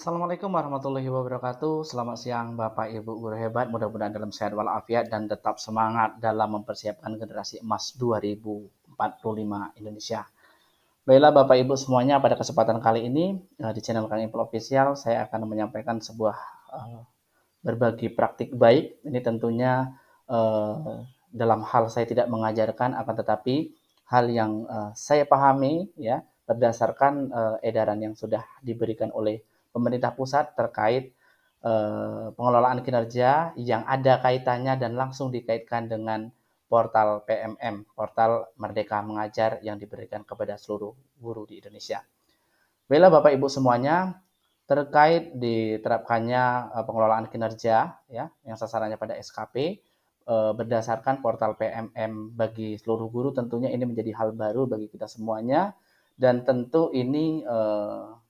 Assalamualaikum warahmatullahi wabarakatuh. Selamat siang Bapak Ibu guru hebat. Mudah-mudahan dalam sehat walafiat dan tetap semangat dalam mempersiapkan generasi emas 2045 Indonesia. Baiklah Bapak Ibu semuanya, pada kesempatan kali ini di channel Kang Info Official saya akan menyampaikan sebuah berbagi praktik baik. Ini tentunya dalam hal saya tidak mengajarkan, akan tetapi hal yang saya pahami ya berdasarkan edaran yang sudah diberikan oleh pemerintah pusat terkait pengelolaan kinerja yang ada kaitannya dan langsung dikaitkan dengan portal PMM, portal Merdeka Mengajar yang diberikan kepada seluruh guru di Indonesia. Baiklah Bapak Ibu semuanya, terkait diterapkannya pengelolaan kinerja ya yang sasarannya pada SKP berdasarkan portal PMM bagi seluruh guru, tentunya ini menjadi hal baru bagi kita semuanya dan tentu ini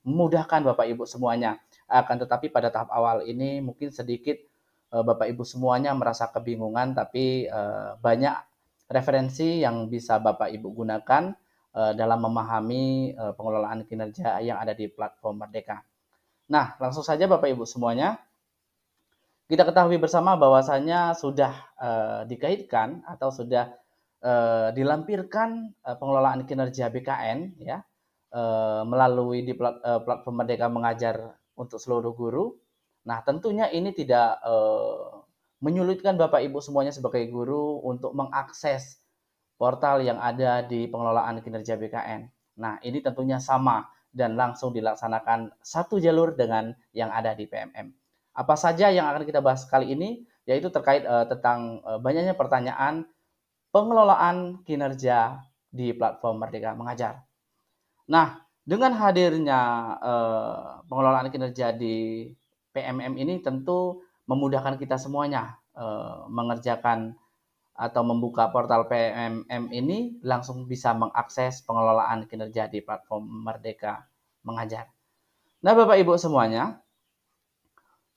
memudahkan Bapak Ibu semuanya. Akan tetapi pada tahap awal ini mungkin sedikit Bapak Ibu semuanya merasa kebingungan, tapi banyak referensi yang bisa Bapak Ibu gunakan dalam memahami pengelolaan kinerja yang ada di platform Merdeka. Nah, langsung saja Bapak Ibu semuanya, kita ketahui bersama bahwasannya sudah dikaitkan atau sudah dilampirkan pengelolaan kinerja BKN ya melalui di platform Merdeka Mengajar untuk seluruh guru. Nah, tentunya ini tidak menyulitkan Bapak Ibu semuanya sebagai guru untuk mengakses portal yang ada di pengelolaan kinerja BKN. Nah, ini tentunya sama dan langsung dilaksanakan satu jalur dengan yang ada di PMM. Apa saja yang akan kita bahas kali ini? Yaitu terkait tentang banyaknya pertanyaan pengelolaan kinerja di platform Merdeka Mengajar. Nah, dengan hadirnya pengelolaan kinerja di PMM ini tentu memudahkan kita semuanya mengerjakan atau membuka portal PMM ini langsung bisa mengakses pengelolaan kinerja di platform Merdeka Mengajar. Nah, Bapak Ibu semuanya,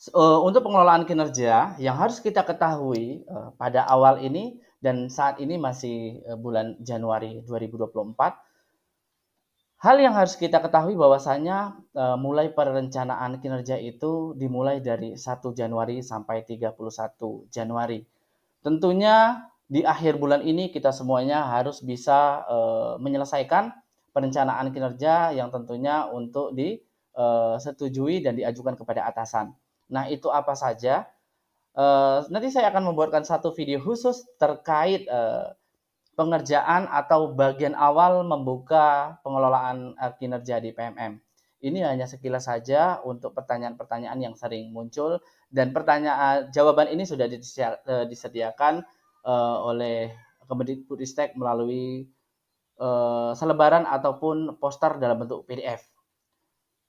untuk pengelolaan kinerja yang harus kita ketahui pada awal ini dan saat ini masih bulan Januari 2024, hal yang harus kita ketahui bahwasanya mulai perencanaan kinerja itu dimulai dari 1 Januari sampai 31 Januari. Tentunya di akhir bulan ini kita semuanya harus bisa menyelesaikan perencanaan kinerja yang tentunya untuk disetujui dan diajukan kepada atasan. Nah, itu apa saja? Nanti saya akan membuatkan satu video khusus terkait pengerjaan atau bagian awal membuka pengelolaan kinerja di PMM. Ini hanya sekilas saja untuk pertanyaan-pertanyaan yang sering muncul dan jawaban ini sudah disediakan oleh Kemendikbudristek melalui selebaran ataupun poster dalam bentuk PDF.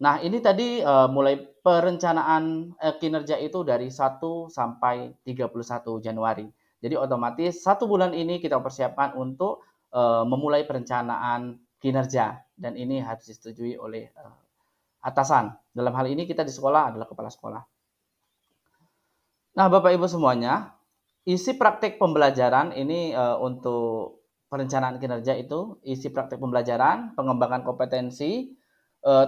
Nah, ini tadi mulai perencanaan kinerja itu dari 1 sampai 31 Januari. Jadi otomatis 1 bulan ini kita persiapkan untuk memulai perencanaan kinerja dan ini harus disetujui oleh atasan. Dalam hal ini kita di sekolah adalah kepala sekolah. Nah, Bapak Ibu semuanya, isi praktik pembelajaran ini untuk perencanaan kinerja itu isi praktik pembelajaran, pengembangan kompetensi,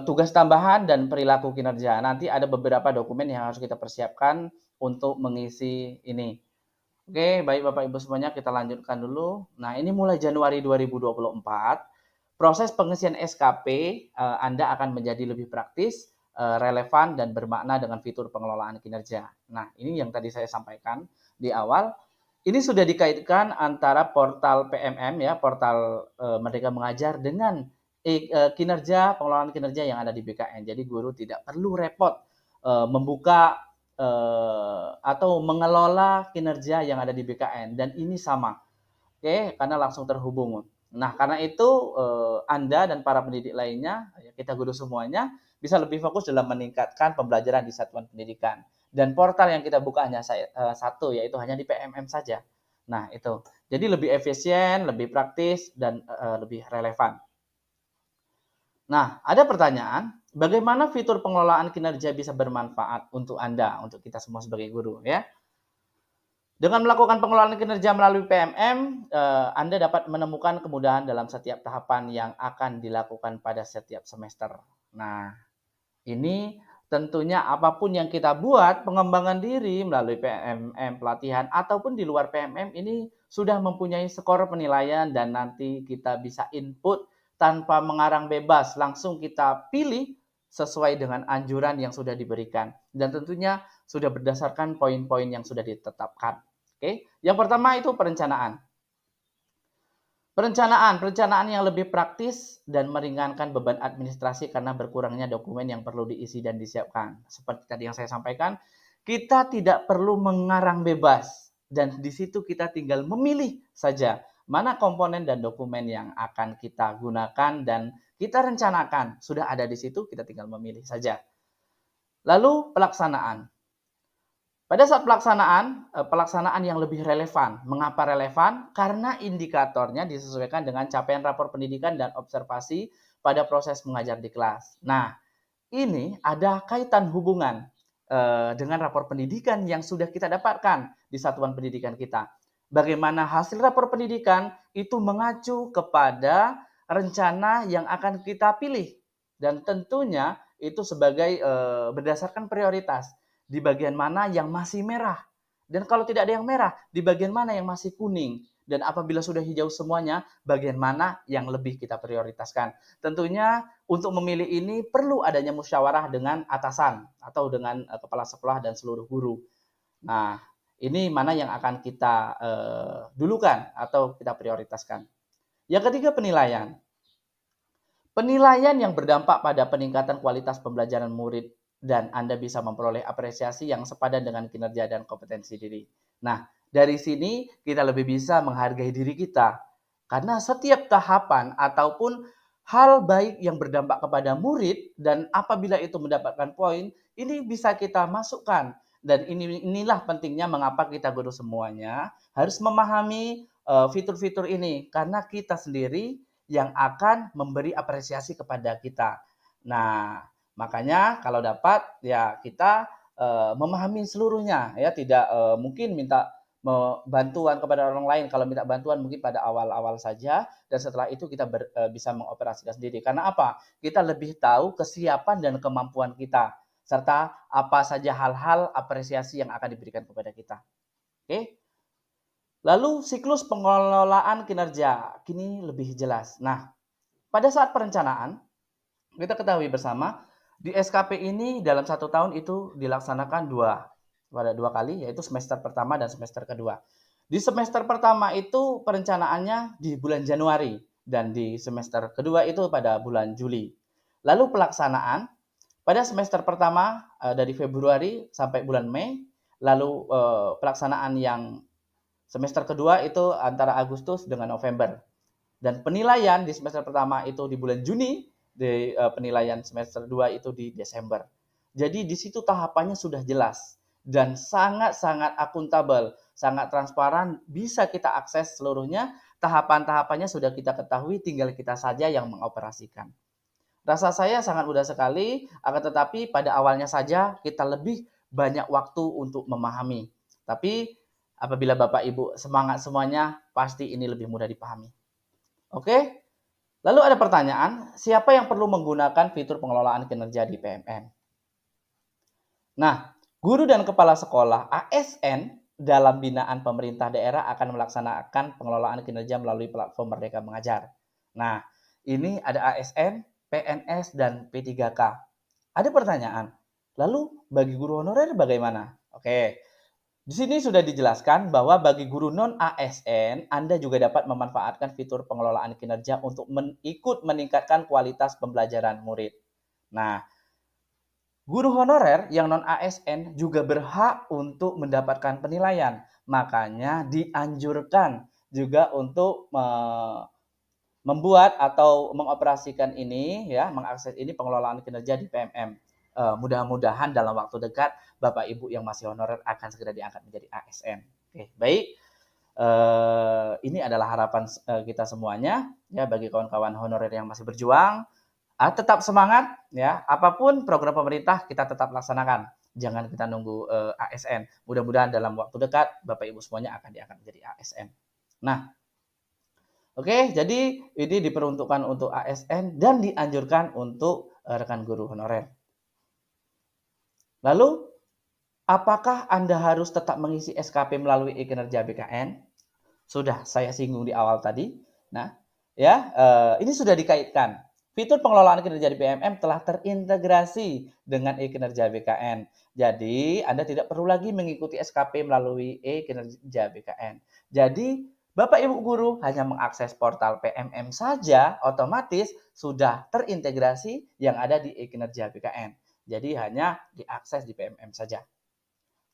tugas tambahan dan perilaku kinerja. Nanti ada beberapa dokumen yang harus kita persiapkan untuk mengisi ini. Oke, baik Bapak Ibu semuanya, kita lanjutkan dulu. Nah, ini mulai Januari 2024, proses pengisian SKP Anda akan menjadi lebih praktis, relevan dan bermakna dengan fitur pengelolaan kinerja. Nah, ini yang tadi saya sampaikan di awal. Ini sudah dikaitkan antara portal PMM ya, portal Merdeka Mengajar dengan kinerja pengelolaan kinerja yang ada di BKN. Jadi guru tidak perlu repot membuka atau mengelola kinerja yang ada di BKN dan ini sama. Oke, karena langsung terhubung. Nah, karena itu Anda dan para pendidik lainnya, kita guru semuanya bisa lebih fokus dalam meningkatkan pembelajaran di satuan pendidikan. Dan portal yang kita buka hanya satu, yaitu hanya di PMM saja. Nah, itu. Jadi lebih efisien, lebih praktis, dan lebih relevan. Nah, ada pertanyaan, bagaimana fitur pengelolaan kinerja bisa bermanfaat untuk Anda, untuk kita semua sebagai guru ya? Dengan melakukan pengelolaan kinerja melalui PMM, Anda dapat menemukan kemudahan dalam setiap tahapan yang akan dilakukan pada setiap semester. Nah, ini tentunya apapun yang kita buat, pengembangan diri melalui PMM, pelatihan, ataupun di luar PMM ini sudah mempunyai skor penilaian dan nanti kita bisa input tanpa mengarang bebas, langsung kita pilih sesuai dengan anjuran yang sudah diberikan. Dan tentunya sudah berdasarkan poin-poin yang sudah ditetapkan. Oke, yang pertama itu perencanaan. Perencanaan yang lebih praktis dan meringankan beban administrasi karena berkurangnya dokumen yang perlu diisi dan disiapkan. Seperti tadi yang saya sampaikan, kita tidak perlu mengarang bebas dan di situ kita tinggal memilih saja mana komponen dan dokumen yang akan kita gunakan dan kita rencanakan. Sudah ada di situ, kita tinggal memilih saja. Lalu pelaksanaan. Pada saat pelaksanaan yang lebih relevan. Mengapa relevan? Karena indikatornya disesuaikan dengan capaian rapor pendidikan dan observasi pada proses mengajar di kelas. Nah, ini ada kaitan hubungan dengan rapor pendidikan yang sudah kita dapatkan di satuan pendidikan kita. Bagaimana hasil rapor pendidikan itu mengacu kepada rencana yang akan kita pilih. Dan tentunya itu sebagai berdasarkan prioritas di bagian mana yang masih merah. Dan kalau tidak ada yang merah, di bagian mana yang masih kuning. Dan apabila sudah hijau semuanya, bagian mana yang lebih kita prioritaskan. Tentunya untuk memilih ini perlu adanya musyawarah dengan atasan atau dengan kepala sekolah dan seluruh guru. Nah, ini mana yang akan kita dulukan atau kita prioritaskan. Yang ketiga, penilaian. Penilaian yang berdampak pada peningkatan kualitas pembelajaran murid dan Anda bisa memperoleh apresiasi yang sepadan dengan kinerja dan kompetensi diri. Nah, dari sini kita lebih bisa menghargai diri kita. Karena setiap tahapan ataupun hal baik yang berdampak kepada murid dan apabila itu mendapatkan poin, ini bisa kita masukkan. Dan inilah pentingnya mengapa kita guru semuanya harus memahami fitur-fitur ini. Karena kita sendiri yang akan memberi apresiasi kepada kita. Nah, makanya kalau dapat ya kita memahami seluruhnya ya, tidak mungkin minta bantuan kepada orang lain. Kalau minta bantuan mungkin pada awal-awal saja dan setelah itu kita bisa mengoperasikan sendiri. Karena apa? Kita lebih tahu kesiapan dan kemampuan kita serta apa saja hal-hal apresiasi yang akan diberikan kepada kita. Oke? Lalu siklus pengelolaan kinerja kini lebih jelas. Nah, pada saat perencanaan, kita ketahui bersama di SKP ini dalam 1 tahun itu dilaksanakan pada dua kali, yaitu semester pertama dan semester kedua. Di semester pertama itu perencanaannya di bulan Januari dan di semester kedua itu pada bulan Juli. Lalu pelaksanaan pada semester pertama dari Februari sampai bulan Mei, lalu pelaksanaan yang semester kedua itu antara Agustus dengan November. Dan penilaian di semester pertama itu di bulan Juni, di penilaian semester 2 itu di Desember. Jadi di situ tahapannya sudah jelas dan sangat-sangat akuntabel, sangat transparan, bisa kita akses seluruhnya, tahapan-tahapannya sudah kita ketahui, tinggal kita saja yang mengoperasikan. Rasa saya sangat mudah sekali, akan tetapi pada awalnya saja kita lebih banyak waktu untuk memahami. Tapi apabila Bapak Ibu semangat semuanya, pasti ini lebih mudah dipahami. Oke, lalu ada pertanyaan, siapa yang perlu menggunakan fitur pengelolaan kinerja di PMM? Nah, guru dan kepala sekolah ASN dalam binaan pemerintah daerah akan melaksanakan pengelolaan kinerja melalui platform Merdeka Mengajar. Nah, ini ada ASN, PNS, dan P3K. Ada pertanyaan, lalu bagi guru honorer bagaimana? Oke, di sini sudah dijelaskan bahwa bagi guru non-ASN, Anda juga dapat memanfaatkan fitur pengelolaan kinerja untuk ikut meningkatkan kualitas pembelajaran murid. Nah, guru honorer yang non-ASN juga berhak untuk mendapatkan penilaian. Makanya dianjurkan juga untuk membuat atau mengoperasikan ini, ya, mengakses ini pengelolaan kinerja di PMM. Mudah-mudahan dalam waktu dekat Bapak Ibu yang masih honorer akan segera diangkat menjadi ASN. Oke, baik. Ini adalah harapan kita semuanya ya bagi kawan-kawan honorer yang masih berjuang. Tetap semangat ya. Apapun program pemerintah kita tetap laksanakan. Jangan kita nunggu ASN. Mudah-mudahan dalam waktu dekat Bapak Ibu semuanya akan diangkat menjadi ASN. Nah, oke, jadi ini diperuntukkan untuk ASN dan dianjurkan untuk rekan guru honorer. Lalu, apakah Anda harus tetap mengisi SKP melalui e-kinerja BKN? Sudah saya singgung di awal tadi. Nah, ya, ini sudah dikaitkan. Fitur pengelolaan kinerja di PMM telah terintegrasi dengan e-kinerja BKN. Jadi, Anda tidak perlu lagi mengikuti SKP melalui e-kinerja BKN. Jadi, Bapak Ibu guru hanya mengakses portal PMM saja, otomatis sudah terintegrasi yang ada di e-kinerja BKN. Jadi, hanya diakses di PMM saja.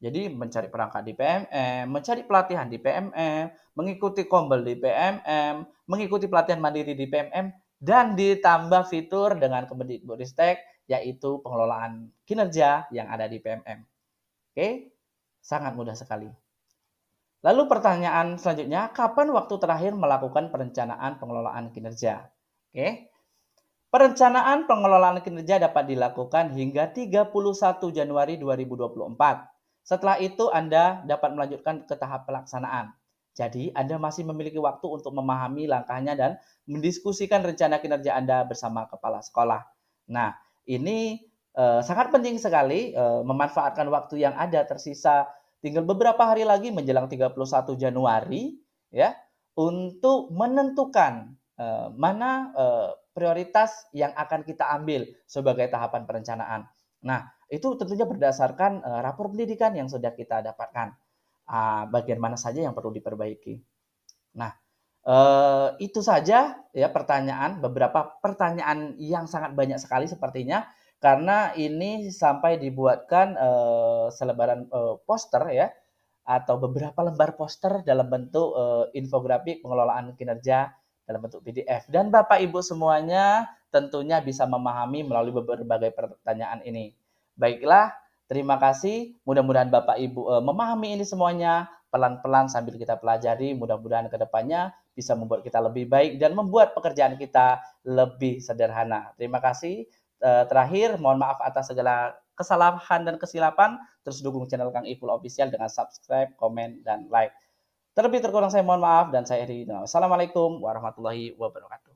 Jadi mencari perangkat di PMM, mencari pelatihan di PMM, mengikuti kombel di PMM, mengikuti pelatihan mandiri di PMM, dan ditambah fitur dengan Kemendikbudristek yaitu pengelolaan kinerja yang ada di PMM. Oke, sangat mudah sekali. Lalu pertanyaan selanjutnya, kapan waktu terakhir melakukan perencanaan pengelolaan kinerja? Oke, perencanaan pengelolaan kinerja dapat dilakukan hingga 31 Januari 2024. Setelah itu Anda dapat melanjutkan ke tahap pelaksanaan. Jadi Anda masih memiliki waktu untuk memahami langkahnya dan mendiskusikan rencana kinerja Anda bersama kepala sekolah. Nah, ini sangat penting sekali memanfaatkan waktu yang ada tersisa tinggal beberapa hari lagi menjelang 31 Januari ya untuk menentukan mana prioritas yang akan kita ambil sebagai tahapan perencanaan. Nah, itu tentunya berdasarkan rapor pendidikan yang sudah kita dapatkan. Bagian mana saja yang perlu diperbaiki. Nah, itu saja ya beberapa pertanyaan yang sangat banyak sekali sepertinya karena ini sampai dibuatkan selebaran poster ya atau beberapa lembar poster dalam bentuk infografik pengelolaan kinerja dalam bentuk PDF. Dan Bapak Ibu semuanya tentunya bisa memahami melalui berbagai pertanyaan ini. Baiklah, terima kasih. Mudah-mudahan Bapak Ibu memahami ini semuanya pelan-pelan sambil kita pelajari. Mudah-mudahan ke depannya bisa membuat kita lebih baik dan membuat pekerjaan kita lebih sederhana. Terima kasih. Terakhir, mohon maaf atas segala kesalahan dan kesilapan. Terus dukung channel Kang Ipul Official dengan subscribe, komen, dan like. Terlebih terkurang saya mohon maaf dan saya Eri. Assalamualaikum warahmatullahi wabarakatuh.